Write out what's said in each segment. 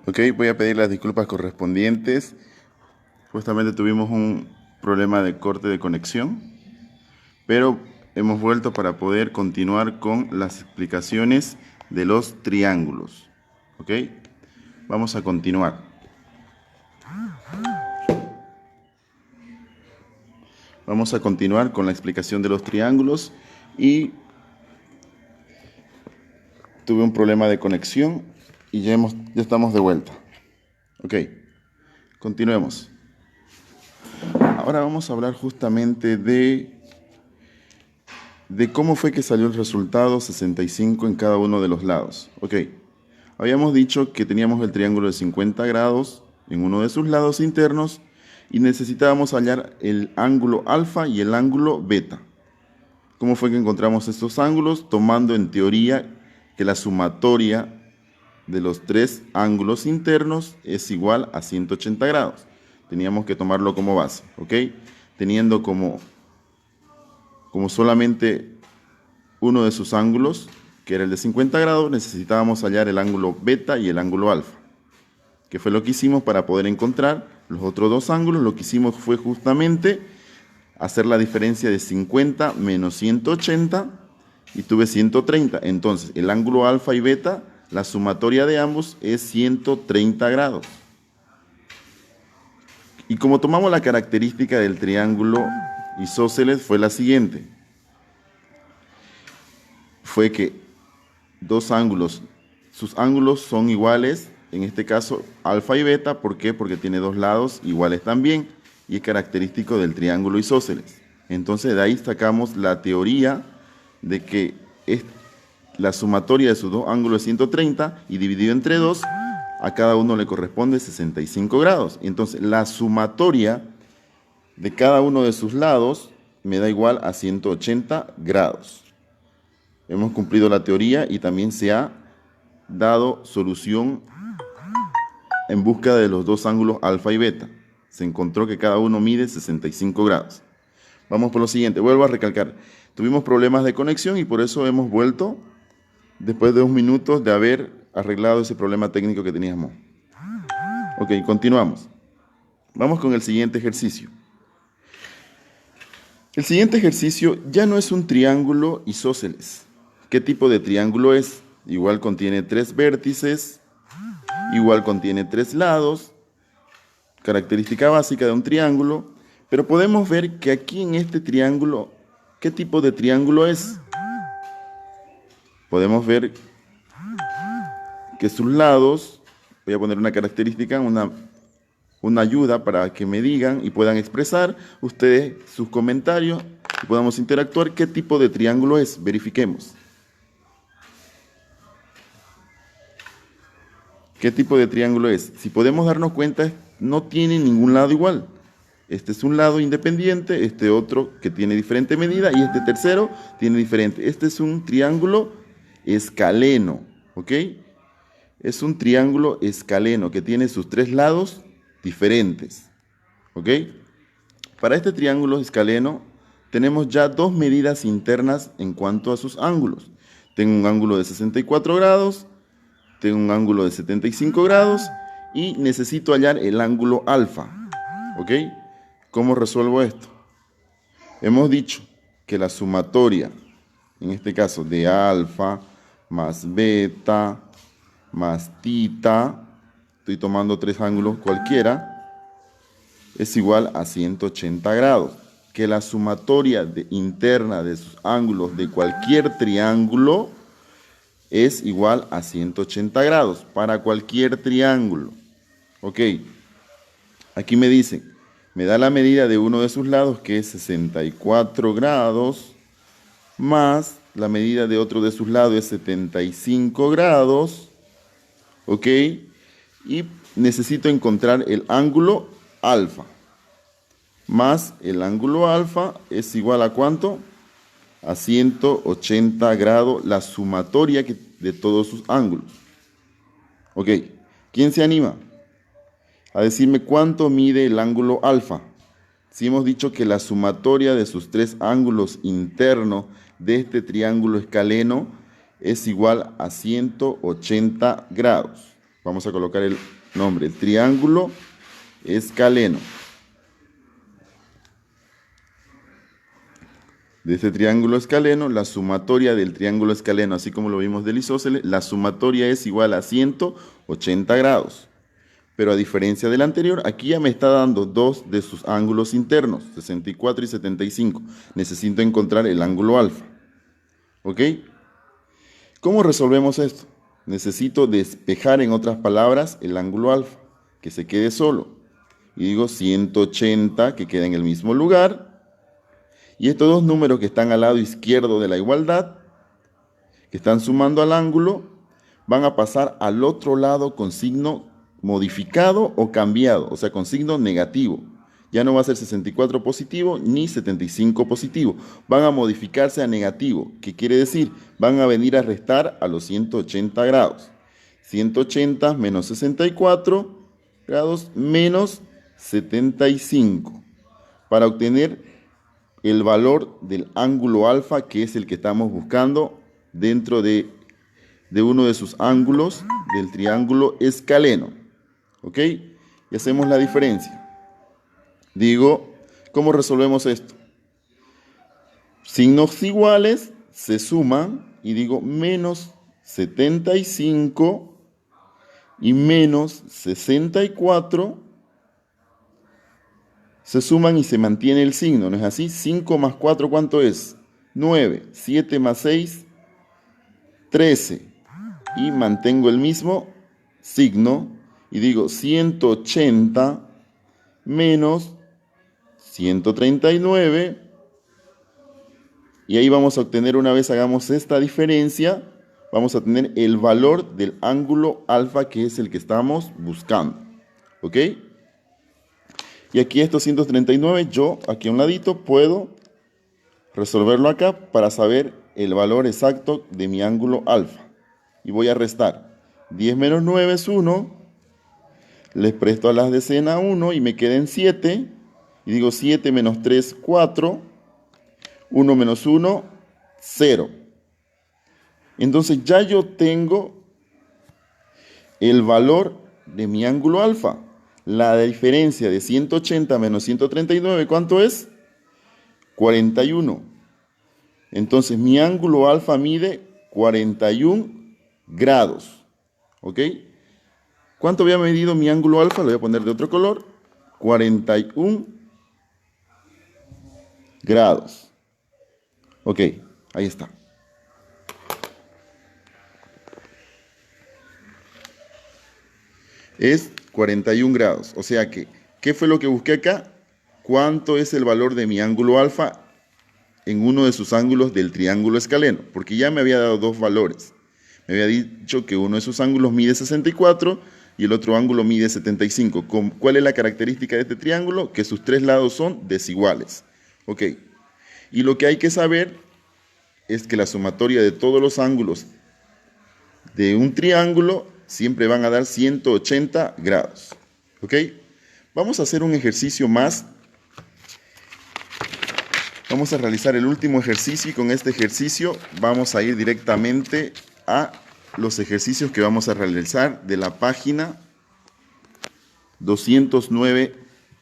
Ok, voy a pedir las disculpas correspondientes. Justamente tuvimos un problema de corte de conexión, pero hemos vuelto para poder continuar con las explicaciones de los triángulos. Ok, vamos a continuar. Vamos a continuar con la explicación de los triángulos y tuve un problema de conexión y ya estamos de vuelta. Ok, continuemos. Ahora vamos a hablar justamente de cómo fue que salió el resultado 65 en cada uno de los lados. Ok, habíamos dicho que teníamos el triángulo de 50 grados en uno de sus lados internos y necesitábamos hallar el ángulo alfa y el ángulo beta. ¿Cómo fue que encontramos estos ángulos? Tomando en teoría que la sumatoria de los tres ángulos internos es igual a 180 grados. Teníamos que tomarlo como base, ¿ok? Teniendo como solamente uno de sus ángulos, que era el de 50 grados, necesitábamos hallar el ángulo beta y el ángulo alfa. ¿Qué fue lo que hicimos para poder encontrar los otros dos ángulos? Lo que hicimos fue justamente hacer la diferencia de 50 menos 180 y tuve 130. Entonces, el ángulo alfa y beta, la sumatoria de ambos es 130 grados. Y como tomamos la característica del triángulo isósceles, fue la siguiente. Fue que dos ángulos, sus ángulos son iguales, en este caso alfa y beta. ¿Por qué? Porque tiene dos lados iguales también y es característico del triángulo isósceles. Entonces de ahí sacamos la teoría de que la sumatoria de sus dos ángulos es 130 y dividido entre 2, a cada uno le corresponde 65 grados. Entonces la sumatoria de cada uno de sus lados me da igual a 180 grados. Hemos cumplido la teoría y también se ha dado solución en busca de los dos ángulos alfa y beta. Se encontró que cada uno mide 65 grados. Vamos por lo siguiente. Vuelvo a recalcar. Tuvimos problemas de conexión y por eso hemos vuelto después de 2 minutos de haber arreglado ese problema técnico que teníamos. Ok, continuamos. Vamos con el siguiente ejercicio. El siguiente ejercicio ya no es un triángulo isósceles. ¿Qué tipo de triángulo es? Igual contiene 3 vértices, igual contiene 3 lados, característica básica de un triángulo, pero podemos ver que aquí en este triángulo, ¿qué tipo de triángulo es? Podemos ver que sus lados, voy a poner una característica, una ayuda para que me digan y puedan expresar ustedes sus comentarios y podamos interactuar. ¿Qué tipo de triángulo es? Verifiquemos. ¿Qué tipo de triángulo es? Si podemos darnos cuenta, no tiene ningún lado igual. Este es un lado independiente, este otro que tiene diferente medida y este tercero tiene diferente. Este es un triángulo escaleno, ¿ok? Es un triángulo escaleno que tiene sus 3 lados diferentes, ¿ok? Para este triángulo escaleno tenemos ya 2 medidas internas en cuanto a sus ángulos. Tengo un ángulo de 64 grados, tengo un ángulo de 75 grados y necesito hallar el ángulo alfa, ¿ok? ¿Cómo resuelvo esto? Hemos dicho que la sumatoria, en este caso de alfa más beta más tita, estoy tomando 3 ángulos cualquiera, es igual a 180 grados. Que la sumatoria interna de sus ángulos de cualquier triángulo es igual a 180 grados para cualquier triángulo. Ok, aquí me dicen, me da la medida de uno de sus lados que es 64 grados, más la medida de otro de sus lados es 75 grados, ok, y necesito encontrar el ángulo alfa, más el ángulo alfa es igual a ¿cuánto? A 180 grados, la sumatoria de todos sus ángulos. Ok, ¿quién se anima a decirme cuánto mide el ángulo alfa? Si hemos dicho que la sumatoria de sus 3 ángulos internos de este triángulo escaleno es igual a 180 grados. Vamos a colocar el nombre, el triángulo escaleno. De este triángulo escaleno, la sumatoria del triángulo escaleno, así como lo vimos del isósceles, la sumatoria es igual a 180 grados. Pero a diferencia del anterior, aquí ya me está dando dos de sus ángulos internos, 64 y 75. Necesito encontrar el ángulo alfa. ¿Ok? ¿Cómo resolvemos esto? Necesito despejar, en otras palabras, el ángulo alfa, que se quede solo. Y digo 180, que queda en el mismo lugar. Y estos dos números que están al lado izquierdo de la igualdad, que están sumando al ángulo, van a pasar al otro lado con signo modificado o cambiado, o sea, con signo negativo. Ya no va a ser 64 positivo ni 75 positivo. Van a modificarse a negativo. ¿Qué quiere decir? Van a venir a restar a los 180 grados. 180 menos 64 grados menos 75. Para obtener el valor del ángulo alfa, que es el que estamos buscando dentro de uno de sus ángulos del triángulo escaleno. ¿Ok? Y hacemos la diferencia. Digo, ¿cómo resolvemos esto? Signos iguales se suman y digo menos 75 y menos 64 se suman y se mantiene el signo, ¿no es así? 5 más 4, ¿cuánto es? 9. 7 más 6, 13. Y mantengo el mismo signo y digo 180 menos 139. Y ahí vamos a obtener, una vez hagamos esta diferencia, vamos a tener el valor del ángulo alfa, que es el que estamos buscando. ¿Ok? Y aquí estos 139, yo aquí a un ladito puedo resolverlo acá para saber el valor exacto de mi ángulo alfa. Y voy a restar. 10 menos 9 es 1. Les presto a las decenas 1 y me queden 7. Y digo 7 menos 3, 4. 1 menos 1, 0. Entonces ya yo tengo el valor de mi ángulo alfa. La diferencia de 180 menos 139, ¿cuánto es? 41. Entonces mi ángulo alfa mide 41 grados. ¿Ok? ¿Cuánto había medido mi ángulo alfa? Lo voy a poner de otro color. 41 grados. Ok, ahí está. Es 41 grados. O sea que, ¿qué fue lo que busqué acá? ¿Cuánto es el valor de mi ángulo alfa en uno de sus ángulos del triángulo escaleno? Porque ya me había dado dos valores. Me había dicho que uno de sus ángulos mide 64 y el otro ángulo mide 75. ¿Cuál es la característica de este triángulo? Que sus tres lados son desiguales. Ok. Y lo que hay que saber es que la sumatoria de todos los ángulos de un triángulo siempre van a dar 180 grados. ¿Ok? Vamos a hacer un ejercicio más. Vamos a realizar el último ejercicio y con este ejercicio vamos a ir directamente a los ejercicios que vamos a realizar de la página 209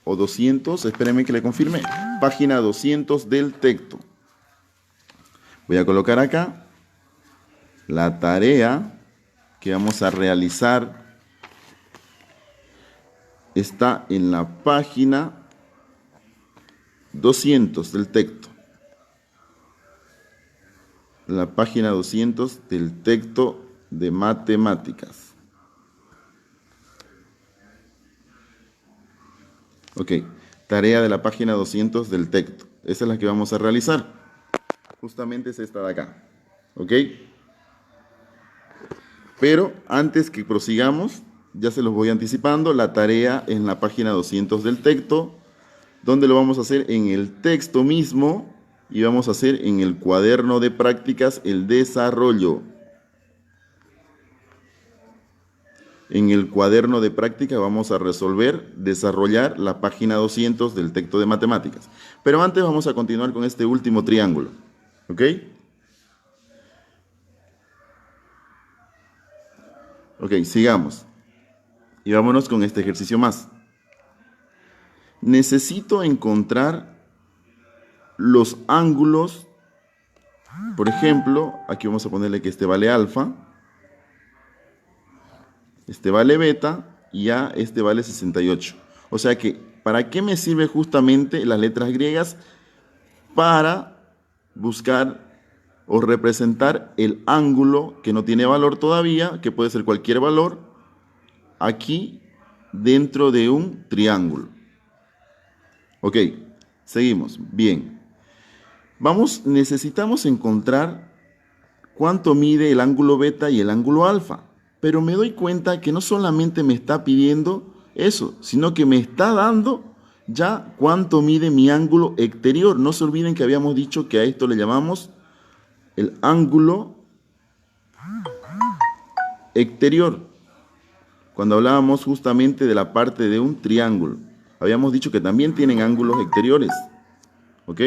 o 200, espérenme que le confirme, página 200 del texto. Voy a colocar acá la tarea que vamos a realizar. Está en la página 200 del texto. La página 200 del texto de matemáticas. Ok, tarea de la página 200 del texto. Esa es la que vamos a realizar. Justamente es esta de acá. ¿Ok? Pero antes que prosigamos, ya se los voy anticipando, la tarea en la página 200 del texto, donde lo vamos a hacer en el texto mismo y vamos a hacer en el cuaderno de prácticas el desarrollo. En el cuaderno de práctica vamos a desarrollar la página 200 del texto de matemáticas. Pero antes vamos a continuar con este último triángulo. ¿Ok? Ok, sigamos. Y vámonos con este ejercicio más. Necesito encontrar los ángulos. Por ejemplo, aquí vamos a ponerle que este vale alfa, este vale beta y ya este vale 68. O sea que, ¿para qué me sirve justamente las letras griegas? Para buscar o representar el ángulo que no tiene valor todavía, que puede ser cualquier valor, aquí dentro de un triángulo. Ok, seguimos. Bien. Necesitamos encontrar cuánto mide el ángulo beta y el ángulo alfa. Pero me doy cuenta que no solamente me está pidiendo eso, sino que me está dando ya cuánto mide mi ángulo exterior. No se olviden que habíamos dicho que a esto le llamamos el ángulo exterior, cuando hablábamos justamente de la parte de un triángulo. Habíamos dicho que también tienen ángulos exteriores. ¿Ok?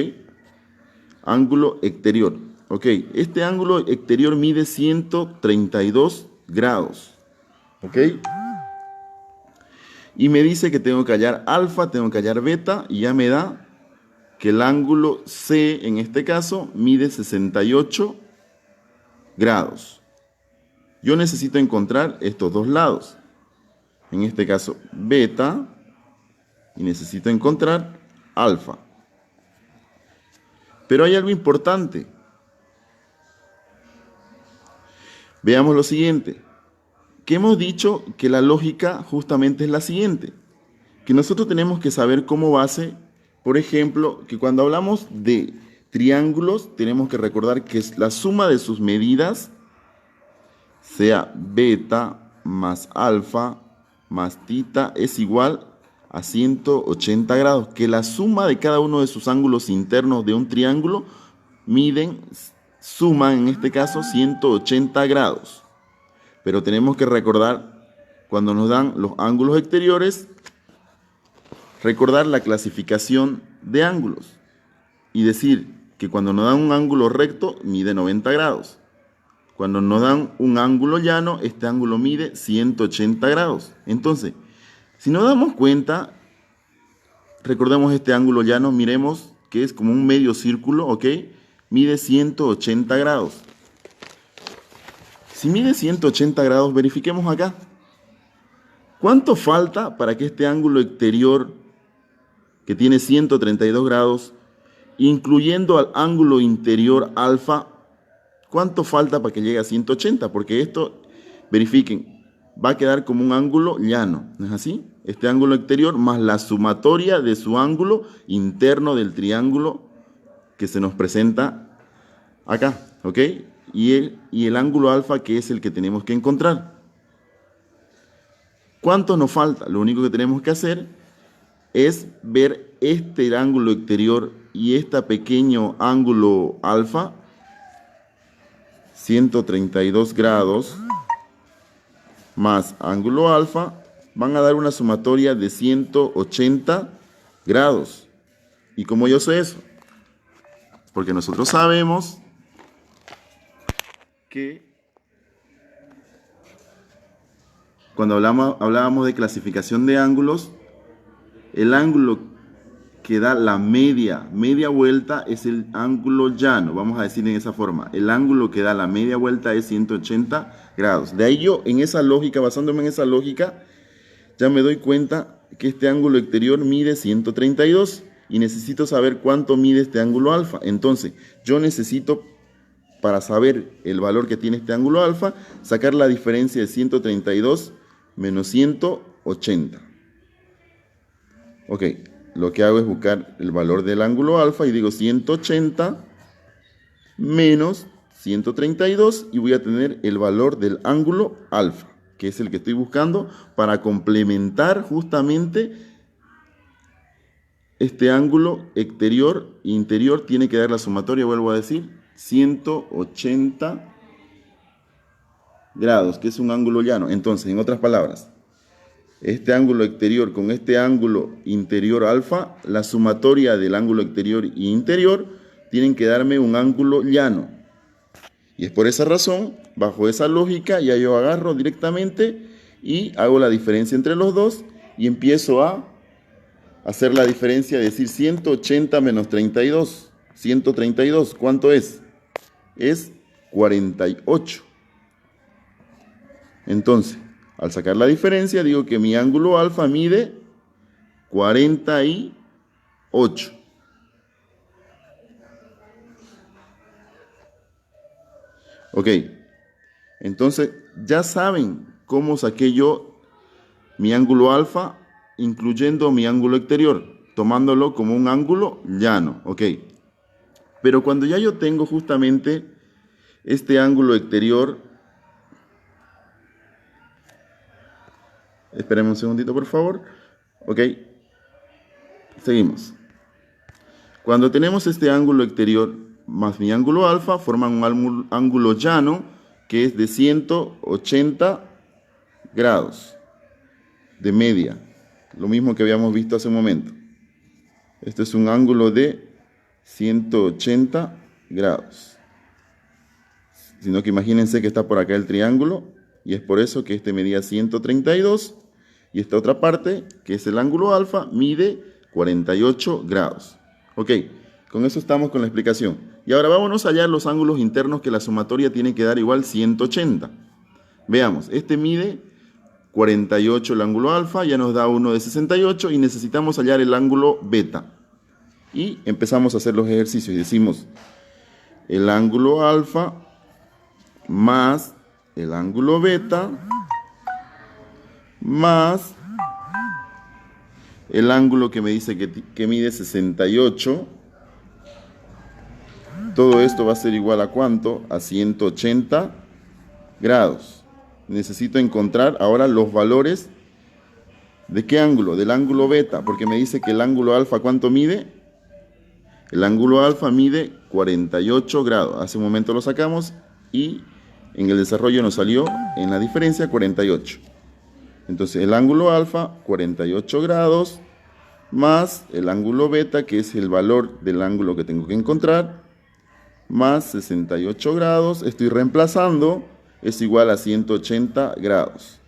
Ángulo exterior. Ok, este ángulo exterior mide 132 grados. ¿Ok? Y me dice que tengo que hallar alfa, tengo que hallar beta, y ya me da que el ángulo C, en este caso, mide 68 grados. Yo necesito encontrar estos dos lados. En este caso, beta, y necesito encontrar alfa. Pero hay algo importante. Veamos lo siguiente. Que hemos dicho que la lógica justamente es la siguiente. Que nosotros tenemos que saber como base, por ejemplo, que cuando hablamos de triángulos, tenemos que recordar que es la suma de sus medidas, sea beta más alfa más tita, es igual a 180 grados. Que la suma de cada uno de sus ángulos internos de un triángulo suman en este caso 180 grados. Pero tenemos que recordar, cuando nos dan los ángulos exteriores, recordar la clasificación de ángulos y decir que cuando nos dan un ángulo recto mide 90 grados. Cuando nos dan un ángulo llano, este ángulo mide 180 grados. Entonces, si nos damos cuenta, recordemos este ángulo llano, miremos que es como un medio círculo, ¿ok? Mide 180 grados. Si mide 180 grados, verifiquemos acá. ¿Cuánto falta para que este ángulo exterior, que tiene 132 grados, incluyendo al ángulo interior alfa, cuánto falta para que llegue a 180? Porque esto, verifiquen, va a quedar como un ángulo llano, ¿no es así? Este ángulo exterior más la sumatoria de su ángulo interno del triángulo que se nos presenta acá, ¿ok? Y el ángulo alfa, que es el que tenemos que encontrar. ¿Cuánto nos falta? Lo único que tenemos que hacer es ver este ángulo exterior y este pequeño ángulo alfa, 132 grados más ángulo alfa, van a dar una sumatoria de 180 grados. ¿Y cómo yo sé eso? Porque nosotros sabemos que cuando hablábamos de clasificación de ángulos, el ángulo que da la media vuelta es el ángulo llano, vamos a decir en esa forma. El ángulo que da la media vuelta es 180 grados. De ahí yo, en esa lógica, basándome en esa lógica, ya me doy cuenta que este ángulo exterior mide 132 y necesito saber cuánto mide este ángulo alfa. Entonces, yo necesito, para saber el valor que tiene este ángulo alfa, sacar la diferencia de 132 menos 180. Ok, lo que hago es buscar el valor del ángulo alfa y digo 180 menos 132 y voy a tener el valor del ángulo alfa, que es el que estoy buscando para complementar justamente este ángulo exterior e interior. Tiene que dar la sumatoria, vuelvo a decir, 180 grados, que es un ángulo llano. Entonces, en otras palabras, este ángulo exterior con este ángulo interior alfa, la sumatoria del ángulo exterior e interior tienen que darme un ángulo llano. Y es por esa razón, bajo esa lógica, ya yo agarro directamente y hago la diferencia entre los dos y empiezo a hacer la diferencia, decir 180 menos 32. 132, ¿cuánto es? Es 48. Entonces, al sacar la diferencia, digo que mi ángulo alfa mide 48. Ok, entonces ya saben cómo saqué yo mi ángulo alfa, incluyendo mi ángulo exterior, tomándolo como un ángulo llano. Ok, pero cuando ya yo tengo justamente este ángulo exterior, espérenme un segundito por favor. Ok, seguimos. Cuando tenemos este ángulo exterior más mi ángulo alfa, forman un ángulo llano que es de 180 grados de media. Lo mismo que habíamos visto hace un momento. Este es un ángulo de 180 grados. Sino que imagínense que está por acá el triángulo y es por eso que este medía 132 y esta otra parte, que es el ángulo alfa, mide 48 grados. Ok, con eso estamos con la explicación. Y ahora vámonos a hallar los ángulos internos que la sumatoria tiene que dar igual 180. Veamos, este mide 48 el ángulo alfa, ya nos da uno de 68 y necesitamos hallar el ángulo beta. Y empezamos a hacer los ejercicios y decimos el ángulo alfa más el ángulo beta más el ángulo que me dice que mide 68. Todo esto va a ser igual a ¿cuánto? A 180 grados. Necesito encontrar ahora los valores ¿de qué ángulo? Del ángulo beta, porque me dice que el ángulo alfa ¿cuánto mide? El ángulo alfa mide 48 grados. Hace un momento lo sacamos y en el desarrollo nos salió en la diferencia 48. Entonces el ángulo alfa 48 grados más el ángulo beta, que es el valor del ángulo que tengo que encontrar, más 68 grados, estoy reemplazando, es igual a 180 grados.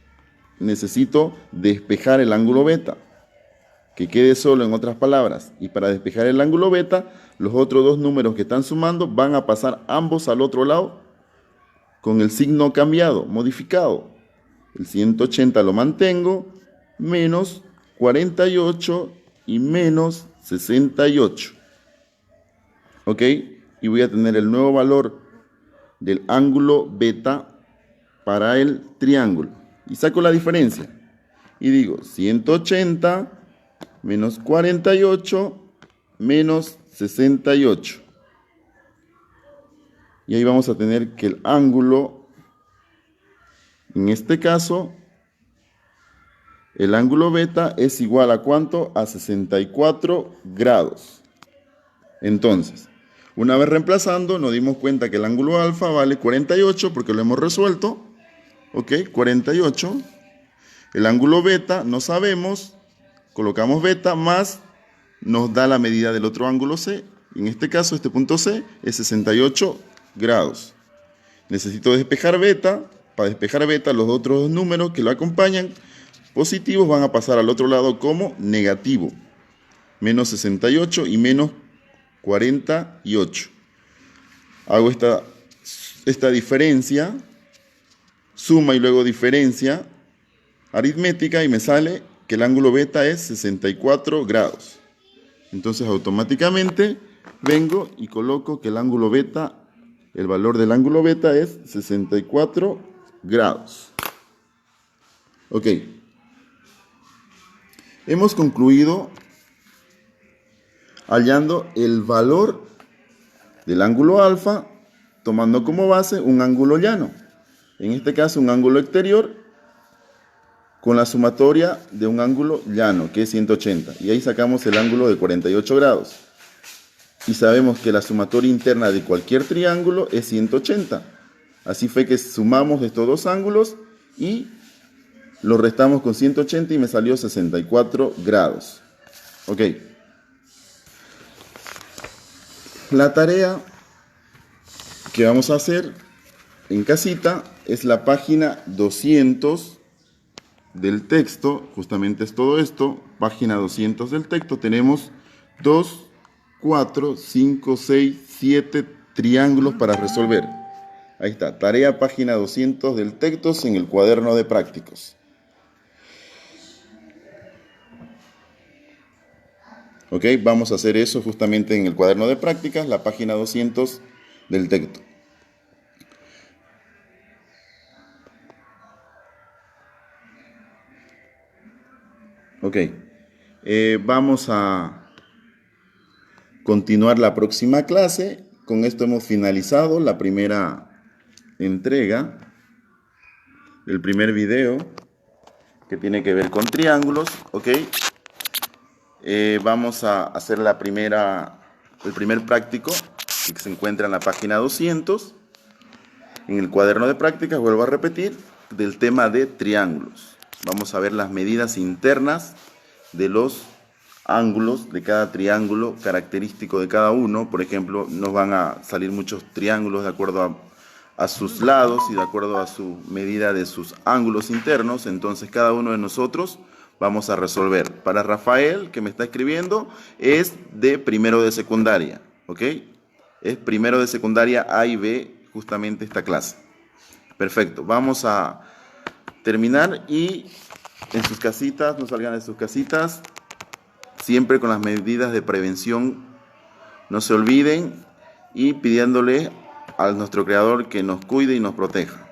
Necesito despejar el ángulo beta, que quede solo en otras palabras. Y para despejar el ángulo beta, los otros dos números que están sumando van a pasar ambos al otro lado con el signo cambiado, modificado. El 180 lo mantengo, menos 48 y menos 68. ¿Ok? Y voy a tener el nuevo valor del ángulo beta para el triángulo. Y saco la diferencia. Y digo 180 menos 48 menos 68. Y ahí vamos a tener que el ángulo, en este caso, el ángulo beta es igual a ¿cuánto? A 64 grados. Entonces, una vez reemplazando, nos dimos cuenta que el ángulo alfa vale 48 porque lo hemos resuelto. Ok, 48. El ángulo beta no sabemos, colocamos beta más, nos da la medida del otro ángulo C. En este caso, este punto C es 68 grados. Necesito despejar beta. Para despejar beta, los otros dos números que lo acompañan, positivos, van a pasar al otro lado como negativo. Menos 68 y menos 48. Hago esta diferencia, suma y luego diferencia aritmética y me sale que el ángulo beta es 64 grados. Entonces automáticamente vengo y coloco que el ángulo beta, el valor del ángulo beta es 64 grados. Ok. Hemos concluido hallando el valor del ángulo alfa tomando como base un ángulo llano. En este caso un ángulo exterior con la sumatoria de un ángulo llano que es 180. Y ahí sacamos el ángulo de 48 grados. Y sabemos que la sumatoria interna de cualquier triángulo es 180. Así fue que sumamos estos dos ángulos y los restamos con 180 y me salió 64 grados. Ok. La tarea que vamos a hacer en casita es la página 200 del texto, justamente es todo esto, página 200 del texto, tenemos 2, 4, 5, 6, 7 triángulos para resolver. Ahí está, tarea página 200 del texto en el cuaderno de prácticos. Ok, vamos a hacer eso justamente en el cuaderno de prácticas, la página 200 del texto. Ok, vamos a continuar la próxima clase. Con esto hemos finalizado la primera entrega, el primer video que tiene que ver con triángulos. Ok, vamos a hacer el primer práctico que se encuentra en la página 200. En el cuaderno de prácticas, vuelvo a repetir, del tema de triángulos. Vamos a ver las medidas internas de los ángulos de cada triángulo característico de cada uno. Por ejemplo, nos van a salir muchos triángulos de acuerdo a sus lados y de acuerdo a su medida de sus ángulos internos. Entonces cada uno de nosotros vamos a resolver. Para Rafael, que me está escribiendo, es de primero de secundaria, ¿ok? Es primero de secundaria A y B justamente esta clase. Perfecto, vamos a terminar y en sus casitas, no salgan de sus casitas, siempre con las medidas de prevención, no se olviden, y pidiéndole a nuestro Creador que nos cuide y nos proteja.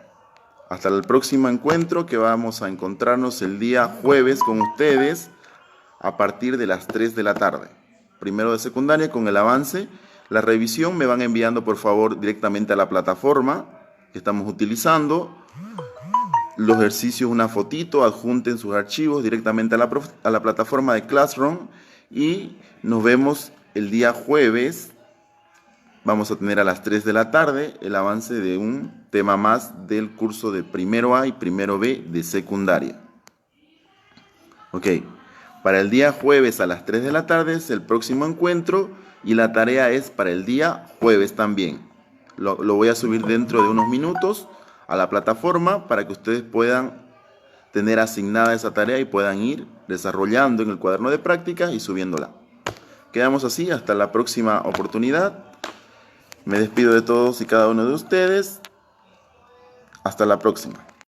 Hasta el próximo encuentro, que vamos a encontrarnos el día jueves con ustedes a partir de las 3 de la tarde. Primero de secundaria con el avance. La revisión me van enviando por favor directamente a la plataforma que estamos utilizando. Los ejercicios, una fotito, adjunten sus archivos directamente a la plataforma de Classroom y nos vemos el día jueves. Vamos a tener a las 3 de la tarde el avance de un tema más del curso de primero A y primero B de secundaria. Ok, para el día jueves a las 3 de la tarde es el próximo encuentro y la tarea es para el día jueves también. Lo voy a subir dentro de unos minutos a la plataforma para que ustedes puedan tener asignada esa tarea y puedan ir desarrollando en el cuaderno de prácticas y subiéndola. Quedamos así, hasta la próxima oportunidad. Me despido de todos y cada uno de ustedes. Hasta la próxima.